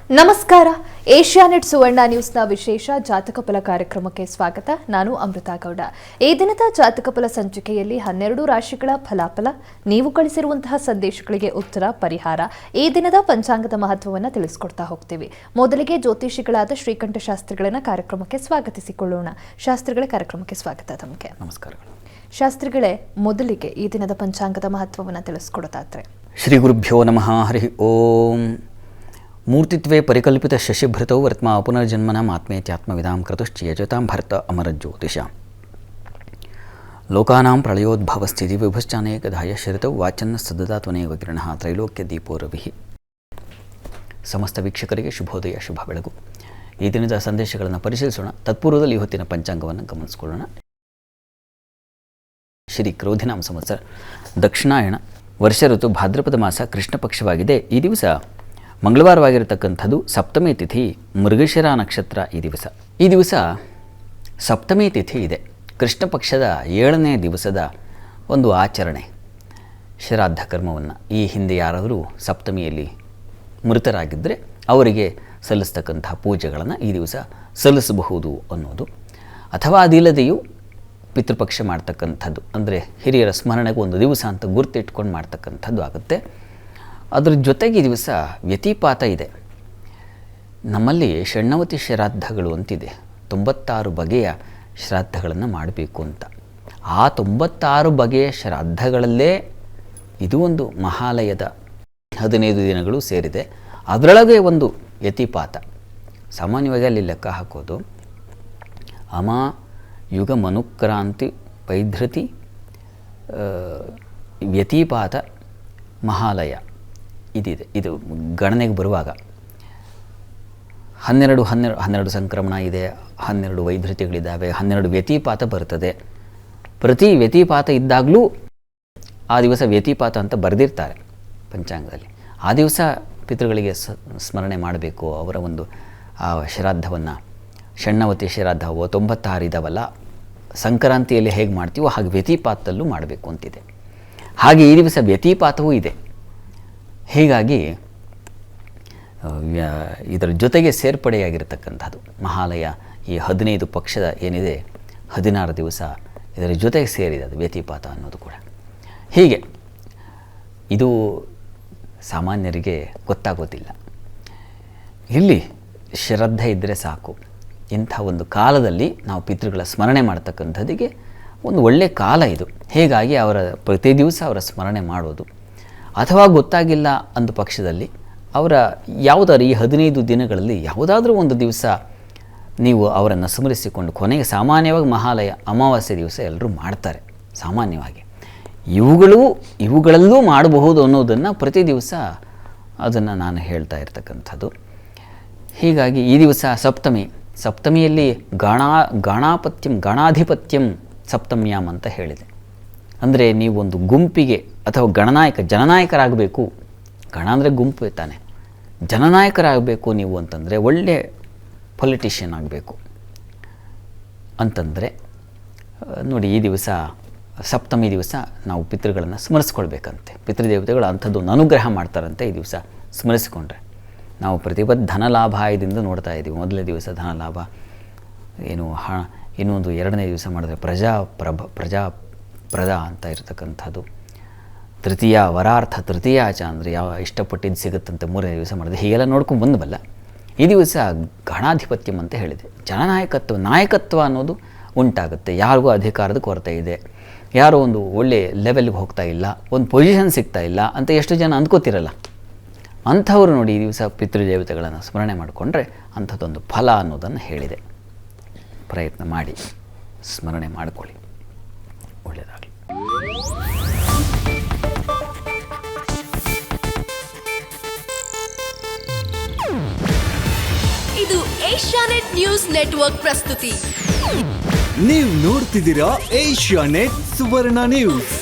ನಮಸ್ಕಾರ. ಏಷ್ಯಾನೆಟ್ ಸುವರ್ಣ ನ್ಯೂಸ್ನ ವಿಶೇಷ ಜಾತಕ ಫಲ ಕಾರ್ಯಕ್ರಮಕ್ಕೆ ಸ್ವಾಗತ. ನಾನು ಅಮೃತ ಗೌಡ. ಈ ದಿನದ ಜಾತಕ ಫಲ ಸಂಚಿಕೆಯಲ್ಲಿ 12 ರಾಶಿಗಳ ಫಲಾಫಲ, ನೀವು ಕಳಿಸಿರುವಂತಹ ಸಂದೇಶಗಳಿಗೆ ಉತ್ತರ, ಪರಿಹಾರ, ಈ ದಿನದ ಪಂಚಾಂಗದ ಮಹತ್ವವನ್ನು ತಿಳಿಸಿಕೊಡ್ತಾ ಹೋಗ್ತೀವಿ. ಮೊದಲಿಗೆ ಜ್ಯೋತಿಷಿಗಳಾದ ಶ್ರೀಕಂಠ ಶಾಸ್ತ್ರಿಗಳನ್ನ ಕಾರ್ಯಕ್ರಮಕ್ಕೆ ಸ್ವಾಗತಿಸಿಕೊಳ್ಳೋಣ. ಶಾಸ್ತ್ರಿಗಳ ಕಾರ್ಯಕ್ರಮಕ್ಕೆ ಸ್ವಾಗತ. ತಮಗೆ ನಮಸ್ಕಾರಗಳು. ಶಾಸ್ತ್ರಿಗಳೇ, ಮೊದಲಿಗೆ ಈ ದಿನದ ಪಂಚಾಂಗದ ಮಹತ್ವವನ್ನು ತಿಳಿಸ್ಕೊಡೋದಾದ್ರೆ. ಶ್ರೀ ಗುರುಭ್ಯೋ ನಮಃ. ಹರಿ ಓಂ. ಮೂರ್ತಿತ್ವೇ ಪರಿಕಲ್ಪಿತ ಶಶಿಭೃತೌ ವರ್ತ್ಮ ಪುನರ್ಜನ್ಮನ ಆತ್ಮೇತ್ಯಾತ್ಮವಿದಾಂ ಕ್ರತುಶ್ಚಯಜತಾಂ ಭರತ ಅಮರಜ್ಯೋತಿಷ ಲೋಕಾನಾಂ ಪ್ರಳಯೋದ್ಭವಸ್ಥಿತಿ ವಿಭಶ್ಚಾನೇಕಧಾಯ ಶರತೌ ವಾಚನ್ನ ಸದದಾ ತ್ವನೇವ ಕಿರಣಃ ತ್ರೈಲೋಕ್ಯ ದೀಪೋ ರವಿಃ. ಸಮಸ್ತ ವೀಕ್ಷಕರಿಗೆ ಶುಭೋದಯ, ಶುಭ ಬೆಳಗು. ಈ ದಿನದ ಸಂದೇಶಗಳನ್ನು ಪರಿಶೀಲಿಸೋಣ. ತತ್ಪೂರ್ವದಲ್ಲಿ ಇವತ್ತಿನ ಪಂಚಾಂಗವನ್ನು ಗಮನಿಸಿಕೊಳ್ಳೋಣ. ಶ್ರೀ ಕ್ರೋಧಿನಾಮ ಸಂವತ್ಸರ, ದಕ್ಷಿಣಾಯಣ, ವರ್ಷ ಋತು ಭಾದ್ರಪದ ಮಾಸ, ಕೃಷ್ಣ ಪಕ್ಷವಾಗಿದೆ. ಈ ದಿವಸ ಮಂಗಳವಾರವಾಗಿರತಕ್ಕಂಥದ್ದು. ಸಪ್ತಮಿ ತಿಥಿ, ಮೃಗಶಿರ ನಕ್ಷತ್ರ. ಈ ದಿವಸ ಸಪ್ತಮಿ ತಿಥಿ ಇದೆ. ಕೃಷ್ಣ ಪಕ್ಷದ 7ನೇ ದಿವಸದ ಒಂದು ಆಚರಣೆ, ಶ್ರಾದ್ದ ಕರ್ಮವನ್ನು ಈ ಹಿಂದೆ ಯಾರಾದರೂ ಸಪ್ತಮಿಯಲ್ಲಿ ಮೃತರಾಗಿದ್ದರೆ ಅವರಿಗೆ ಸಲ್ಲಿಸ್ತಕ್ಕಂಥ ಪೂಜೆಗಳನ್ನು ಈ ದಿವಸ ಸಲ್ಲಿಸಬಹುದು ಅನ್ನೋದು. ಅಥವಾ ಅದಿಲ್ಲದೆಯೂ ಪಿತೃಪಕ್ಷ ಮಾಡ್ತಕ್ಕಂಥದ್ದು, ಅಂದರೆ ಹಿರಿಯರ ಸ್ಮರಣೆಗೆ ಒಂದು ದಿವಸ ಅಂತ ಗುರ್ತಿಟ್ಕೊಂಡು ಮಾಡ್ತಕ್ಕಂಥದ್ದು ಆಗುತ್ತೆ. ಅದರ ಜೊತೆಗೆ ಈ ದಿವಸ ವ್ಯತಿಪಾತ ಇದೆ. ನಮ್ಮಲ್ಲಿ ಷಣ್ಣವತಿ ಶ್ರಾದ್ದಗಳು ಅಂತಿದೆ. 96 ಬಗೆಯ ಶ್ರಾದ್ದಗಳನ್ನು ಮಾಡಬೇಕು ಅಂತ. ಆ 96 ಬಗೆಯ ಶ್ರಾದ್ದಗಳಲ್ಲೇ ಇದು ಒಂದು ಮಹಾಲಯದ 15 ದಿನಗಳು ಸೇರಿದೆ. ಅದರೊಳಗೆ ಒಂದು ವ್ಯತಿಪಾತ. ಸಾಮಾನ್ಯವಾಗಿ ಅಲ್ಲಿ ಲೆಕ್ಕ ಹಾಕೋದು ಅಮ ಯುಗ ಮನುಕ್ರಾಂತಿ ವೈಧೃತಿ ವ್ಯತಿಪಾತ ಮಹಾಲಯ ಇದಿದೆ. ಇದು ಗಣನೆಗೆ ಬರುವಾಗ 12 ಸಂಕ್ರಮಣ ಇದೆ, 12 ವೈಧೃತಿಗಳಿದ್ದಾವೆ, 12 ವ್ಯತಿಪಾತ ಬರ್ತದೆ. ಪ್ರತಿ ವ್ಯತಿಪಾತ ಇದ್ದಾಗಲೂ ಆ ದಿವಸ ವ್ಯತಿಪಾತ ಅಂತ ಬರೆದಿರ್ತಾರೆ ಪಂಚಾಂಗದಲ್ಲಿ. ಆ ದಿವಸ ಪಿತೃಗಳಿಗೆ ಸ್ಮರಣೆ ಮಾಡಬೇಕು. ಅವರ ಒಂದು ಆ ಶ್ರಾದ್ದವನ್ನು, ಷಣ್ಣವತಿ ಶ್ರಾದ್ದ 96 ಇದ್ದಾವಲ್ಲ, ಸಂಕ್ರಾಂತಿಯಲ್ಲಿ ಹೇಗೆ ಮಾಡ್ತೀವೋ ಹಾಗೆ ವ್ಯತಿಪಾತದಲ್ಲೂ ಮಾಡಬೇಕು ಅಂತಿದೆ. ಹಾಗೆ ಈ ದಿವಸ ವ್ಯತಿಪಾತವೂ ಇದೆ. ಹೀಗಾಗಿ ಇದರ ಜೊತೆಗೆ ಸೇರ್ಪಡೆಯಾಗಿರ್ತಕ್ಕಂಥದ್ದು ಮಹಾಲಯ. ಈ 15 ಪಕ್ಷದ ಏನಿದೆ 16 ದಿವಸ ಇದರ ಜೊತೆಗೆ ಸೇರಿದೆ ಅದು ವ್ಯತಿಪಾತ ಅನ್ನೋದು ಕೂಡ. ಹೀಗೆ ಇದು ಸಾಮಾನ್ಯರಿಗೆ ಗೊತ್ತಾಗೋದಿಲ್ಲ. ಇಲ್ಲಿ ಶ್ರದ್ಧೆ ಇದ್ದರೆ ಸಾಕು. ಇಂಥ ಒಂದು ಕಾಲದಲ್ಲಿ ನಾವು ಪಿತೃಗಳ ಸ್ಮರಣೆ ಮಾಡ್ತಕ್ಕಂಥದ್ದಿಗೆ ಒಂದು ಒಳ್ಳೆಯ ಕಾಲ ಇದು. ಹೀಗಾಗಿ ಅವರ ಪ್ರತಿ ದಿವಸ ಅವರ ಸ್ಮರಣೆ ಮಾಡೋದು, ಅಥವಾ ಗೊತ್ತಾಗಿಲ್ಲ ಅಂದ ಪಕ್ಷದಲ್ಲಿ ಅವರ ಯಾವುದಾದ್ರು ಈ 15 ದಿನಗಳಲ್ಲಿ ಯಾವುದಾದ್ರೂ ಒಂದು ದಿವಸ ನೀವು ಅವರನ್ನು ಸ್ಮರಿಸಿಕೊಂಡು, ಕೊನೆಗೆ ಸಾಮಾನ್ಯವಾಗಿ ಮಹಾಲಯ ಅಮಾವಾಸ್ಯೆ ದಿವಸ ಎಲ್ಲರೂ ಮಾಡ್ತಾರೆ ಸಾಮಾನ್ಯವಾಗಿ. ಇವುಗಳಲ್ಲೂ ಮಾಡಬಹುದು ಅನ್ನೋದನ್ನು ಪ್ರತಿ ದಿವಸ ಅದನ್ನು ನಾನು ಹೇಳ್ತಾ ಇರ್ತಕ್ಕಂಥದ್ದು. ಹೀಗಾಗಿ ಈ ದಿವಸ ಸಪ್ತಮಿಯಲ್ಲಿ ಗಣಾಧಿಪತ್ಯಂ ಸಪ್ತಮ್ಯಾಮ್ ಅಂತ ಹೇಳಿದೆ. ಅಂದರೆ ನೀವು ಒಂದು ಗುಂಪಿಗೆ ಅಥವಾ ಜನನಾಯಕರಾಗಬೇಕು. ಗಣ ಅಂದರೆ ಗುಂಪು ತಾನೆ. ಜನನಾಯಕರಾಗಬೇಕು ನೀವು ಅಂತಂದರೆ, ಒಳ್ಳೆ ಪೊಲಿಟಿಷಿಯನ್ ಆಗಬೇಕು ಅಂತಂದರೆ ನೋಡಿ, ಈ ದಿವಸ ಸಪ್ತಮಿ ದಿವಸ ನಾವು ಪಿತೃಗಳನ್ನು ಸ್ಮರಿಸ್ಕೊಳ್ಬೇಕಂತೆ. ಪಿತೃದೇವತೆಗಳು ಅಂಥದ್ದೊಂದು ಅನುಗ್ರಹ ಮಾಡ್ತಾರಂತೆ ಈ ದಿವಸ ಸ್ಮರಿಸಿಕೊಂಡ್ರೆ. ನಾವು ಪ್ರತಿಪತ್ತು ಧನಲಾಭದಿಂದ ನೋಡ್ತಾ ಇದ್ದೀವಿ. ಮೊದಲನೇ ದಿವಸ ಧನಲಾಭ, ಇನ್ನೊಂದು 2ನೇ ದಿವಸ ಮಾಡಿದ್ರೆ ಪ್ರಜಾ ಅಂತ ಇರತಕ್ಕಂಥದ್ದು. ತೃತೀಯ ವರಾರ್ಥ ತೃತೀಯಾಚ ಅಂದರೆ ಇಷ್ಟಪಟ್ಟಿದ್ದು ಸಿಗುತ್ತಂತೆ 3ನೇ ದಿವಸ ಮಾಡಿದ್ರೆ. ಹೀಗೆಲ್ಲ ನೋಡ್ಕೊಂಡು ಬಂದವಲ್ಲ. ಈ ದಿವಸ ಗಣಾಧಿಪತ್ಯಂ ಅಂತ ಹೇಳಿದೆ. ನಾಯಕತ್ವ ಅನ್ನೋದು ಉಂಟಾಗುತ್ತೆ. ಯಾರಿಗೂ ಅಧಿಕಾರದ ಕೊರತೆ ಇದೆ, ಯಾರೋ ಒಂದು ಒಳ್ಳೆ ಲೆವೆಲ್ಗೆ ಹೋಗ್ತಾ ಇಲ್ಲ, ಒಂದು ಪೊಸಿಷನ್ ಸಿಗ್ತಾ ಇಲ್ಲ ಅಂತ ಎಷ್ಟು ಜನ ಅಂದ್ಕೋತಿರಲ್ಲ. ಅಂಥವರು ನೋಡಿ ಈ ದಿವಸ ಪಿತೃದೇವತೆಗಳನ್ನು ಸ್ಮರಣೆ ಮಾಡಿಕೊಂಡ್ರೆ ಅಂಥದ್ದೊಂದು ಫಲ ಅನ್ನೋದನ್ನು ಹೇಳಿದೆ. ಪ್ರಯತ್ನ ಮಾಡಿ ಸ್ಮರಣೆ ಮಾಡಿಕೊಳ್ಳಿ, ಒಳ್ಳೆಯದಾಗಲಿ. ಇದು ಏಷ್ಯಾನೆಟ್ ನ್ಯೂಸ್ ನೆಟ್ವರ್ಕ್ ಪ್ರಸ್ತುತಿ. ನೀವು ನೋಡ್ತಿದ್ದೀರಾ ಏಷ್ಯಾನೆಟ್ ಸುವರ್ಣ ನ್ಯೂಸ್.